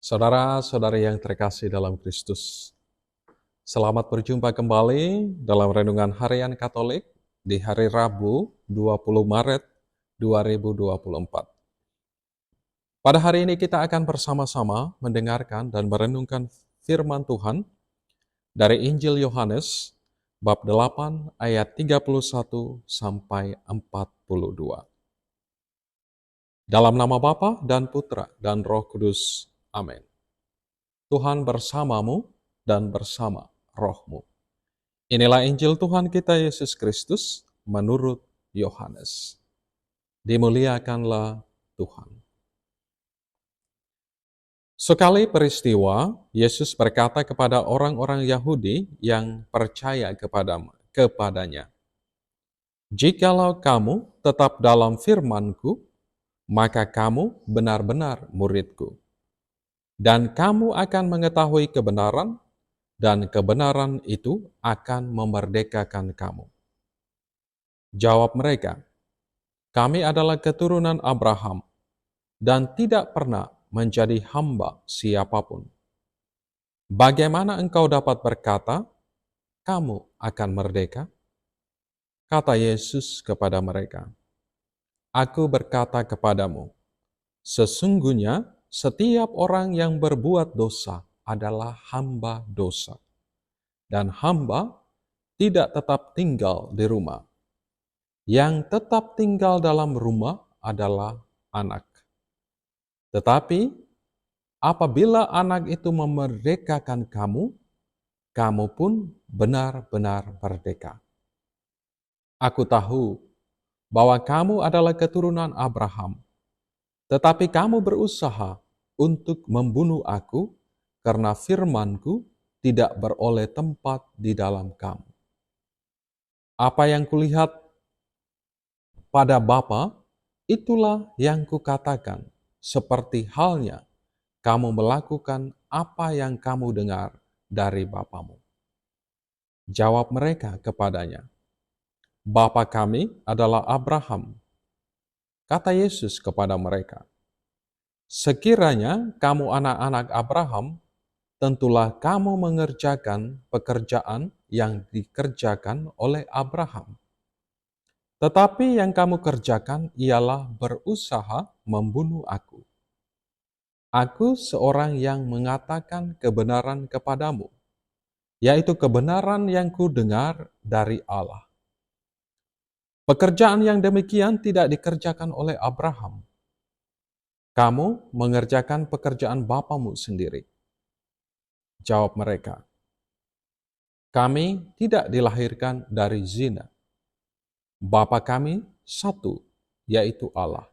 Saudara-saudari yang terkasih dalam Kristus, selamat berjumpa kembali dalam Renungan Harian Katolik di hari Rabu 20 Maret 2024. Pada hari ini kita akan bersama-sama mendengarkan dan merenungkan firman Tuhan dari Injil Yohanes bab 8 ayat 31 sampai 42. Dalam nama Bapa dan Putra dan Roh Kudus. Amin. Tuhan bersamamu dan bersama rohmu. Inilah Injil Tuhan kita Yesus Kristus menurut Yohanes. Dimuliakanlah Tuhan. Sekali peristiwa, Yesus berkata kepada orang-orang Yahudi yang percaya kepadanya, "Jikalau kamu tetap dalam firman-Ku, maka kamu benar-benar murid-Ku. Dan kamu akan mengetahui kebenaran, dan kebenaran itu akan memerdekakan kamu." Jawab mereka, "Kami adalah keturunan Abraham dan tidak pernah menjadi hamba siapapun. Bagaimana engkau dapat berkata, kamu akan merdeka?" Kata Yesus kepada mereka, "Aku berkata kepadamu, sesungguhnya setiap orang yang berbuat dosa adalah hamba dosa. Dan hamba tidak tetap tinggal di rumah. Yang tetap tinggal dalam rumah adalah anak. Tetapi apabila anak itu memerdekakan kamu, kamu pun benar-benar merdeka. Aku tahu bahwa kamu adalah keturunan Abraham, tetapi kamu berusaha untuk membunuh aku karena firman-Ku tidak beroleh tempat di dalam kamu. Apa yang kulihat pada Bapa, itulah yang kukatakan, seperti halnya kamu melakukan apa yang kamu dengar dari bapamu." Jawab mereka kepadanya, "Bapa kami adalah Abraham." Kata Yesus kepada mereka, "Sekiranya kamu anak-anak Abraham, tentulah kamu mengerjakan pekerjaan yang dikerjakan oleh Abraham. Tetapi yang kamu kerjakan ialah berusaha membunuh aku. Aku seorang yang mengatakan kebenaran kepadamu, yaitu kebenaran yang kudengar dari Allah. Pekerjaan yang demikian tidak dikerjakan oleh Abraham. Kamu mengerjakan pekerjaan bapamu sendiri." Jawab mereka, "Kami tidak dilahirkan dari zina. Bapa kami satu, yaitu Allah."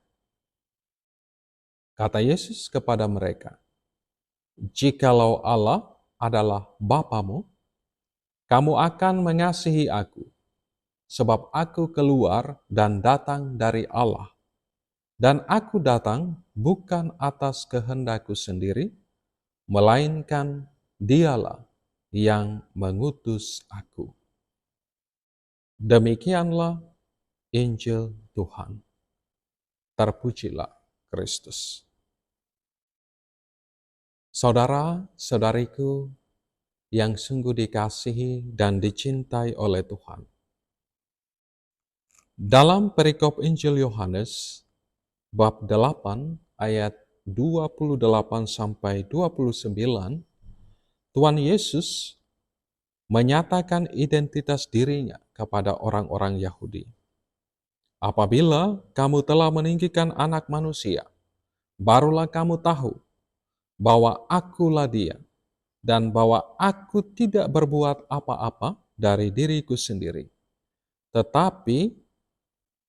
Kata Yesus kepada mereka, "Jikalau Allah adalah Bapamu, kamu akan mengasihi aku, sebab aku keluar dan datang dari Allah. Dan aku datang bukan atas kehendakku sendiri, melainkan Dialah yang mengutus aku." Demikianlah Injil Tuhan. Terpujilah Kristus. Saudara-saudariku yang sungguh dikasihi dan dicintai oleh Tuhan. Dalam perikop Injil Yohanes, bab 8 ayat 28 sampai 29, Tuhan Yesus menyatakan identitas dirinya kepada orang-orang Yahudi. "Apabila kamu telah meninggikan Anak Manusia, barulah kamu tahu bahwa akulah Dia, dan bahwa aku tidak berbuat apa-apa dari diriku sendiri, tetapi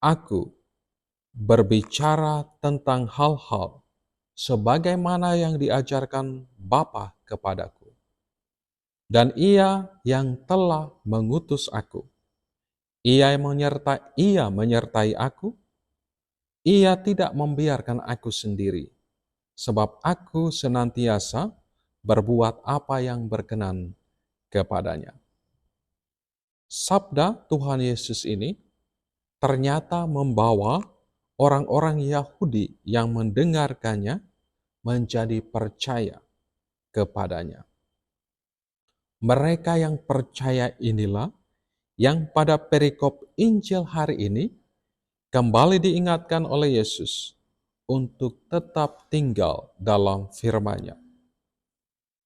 aku berbicara tentang hal-hal sebagaimana yang diajarkan Bapa kepadaku. Dan Ia yang telah mengutus aku, Ia menyertai aku. Ia tidak membiarkan aku sendiri, sebab aku senantiasa berbuat apa yang berkenan kepadanya." Sabda Tuhan Yesus ini ternyata membawa orang-orang Yahudi yang mendengarkannya menjadi percaya kepadanya. Mereka yang percaya inilah yang pada perikop Injil hari ini kembali diingatkan oleh Yesus untuk tetap tinggal dalam firman-Nya.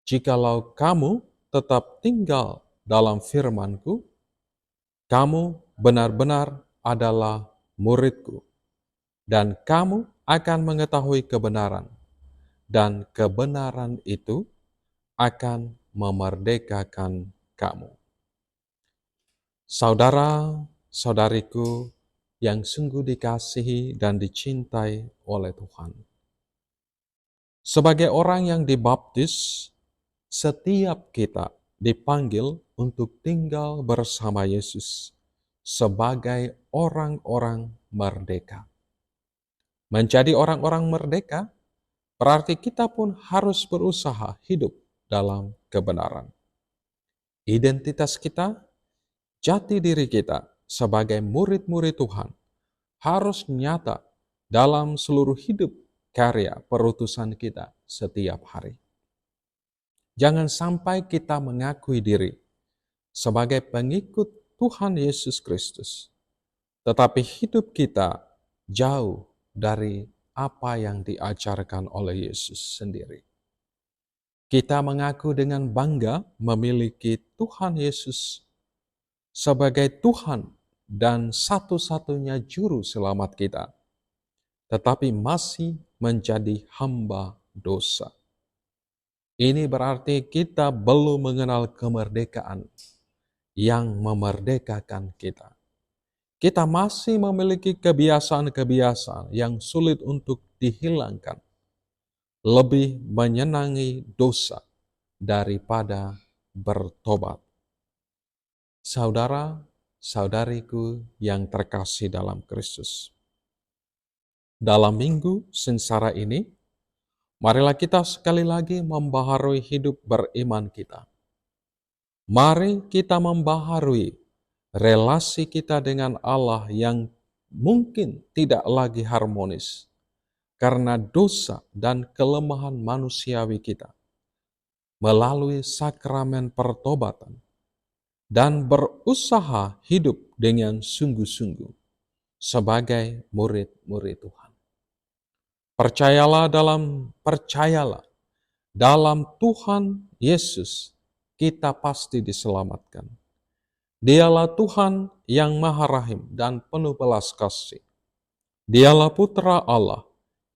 Jikalau kamu tetap tinggal dalam firman-Ku, kamu benar-benar adalah murid-Ku, dan kamu akan mengetahui kebenaran, dan kebenaran itu akan memerdekakan kamu. Saudara-saudariku yang sungguh dikasihi dan dicintai oleh Tuhan. Sebagai orang yang dibaptis, setiap kita dipanggil untuk tinggal bersama Yesus sebagai orang-orang merdeka. Menjadi orang-orang merdeka berarti kita pun harus berusaha hidup dalam kebenaran. Identitas kita, jati diri kita sebagai murid-murid Tuhan harus nyata dalam seluruh hidup karya perutusan kita setiap hari. Jangan sampai kita mengakui diri sebagai pengikut Tuhan Yesus Kristus, tetapi hidup kita jauh dari apa yang diajarkan oleh Yesus sendiri. Kita mengaku dengan bangga memiliki Tuhan Yesus sebagai Tuhan dan satu-satunya juru selamat kita, tetapi masih menjadi hamba dosa. Ini berarti kita belum mengenal kemerdekaan yang memerdekakan kita. Kita masih memiliki kebiasaan-kebiasaan yang sulit untuk dihilangkan, lebih menyenangi dosa daripada bertobat. Saudara-saudariku yang terkasih dalam Kristus. Dalam minggu sengsara ini, marilah kita sekali lagi membaharui hidup beriman kita. Mari kita membaharui relasi kita dengan Allah yang mungkin tidak lagi harmonis karena dosa dan kelemahan manusiawi kita. Melalui sakramen pertobatan dan berusaha hidup dengan sungguh-sungguh sebagai murid-murid Tuhan. Percayalah dalam Tuhan Yesus kita pasti diselamatkan. Dialah Tuhan yang Maha Rahim dan penuh belas kasih. Dialah Putra Allah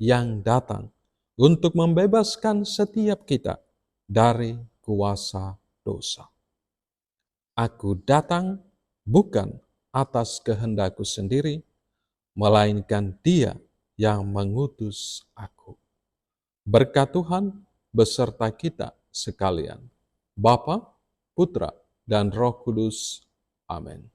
yang datang untuk membebaskan setiap kita dari kuasa dosa. Aku datang bukan atas kehendakku sendiri, melainkan Dia yang mengutus aku. Berkat Tuhan beserta kita sekalian, Bapa, Putra, dan Roh Kudus. Amin.